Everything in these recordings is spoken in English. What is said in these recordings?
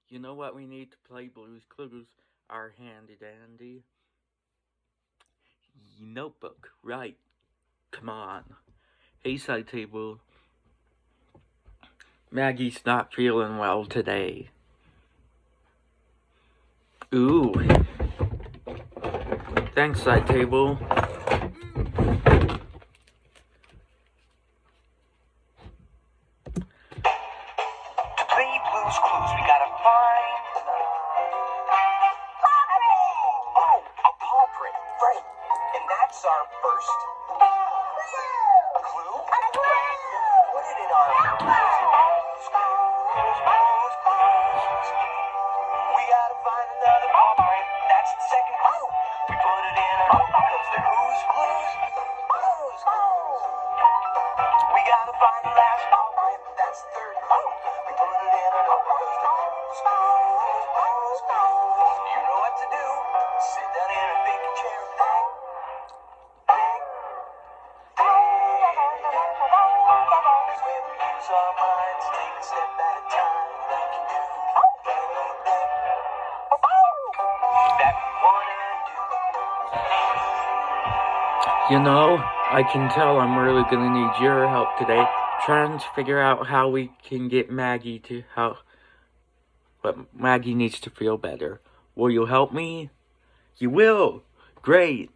You know what we need to play Blue's Clues? Our handy dandy notebook. Right. Come on. Hey, side table. Maggie's not feeling well today. Ooh. Thanks, side table. Blue's Clues, we gotta find... Oh, a paw print, right. And that's our first... clue? Put it in our... We gotta find another paw print. That's the second clue. We put it in our... because they're who's clues? Who's clues? We gotta find the last paw print. That's the third clue. We put it in our... because they're who's clues? You know what to do. Sit down in a big chair and think. Because when we use our minds, take a step at a time, we can do anything that we wanna do. You know, I can tell I'm really gonna need your help today. Trying to figure out how we can get Maggie to but Maggie needs to feel better. Will you help me? You will! Great!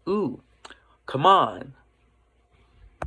Ooh, come on.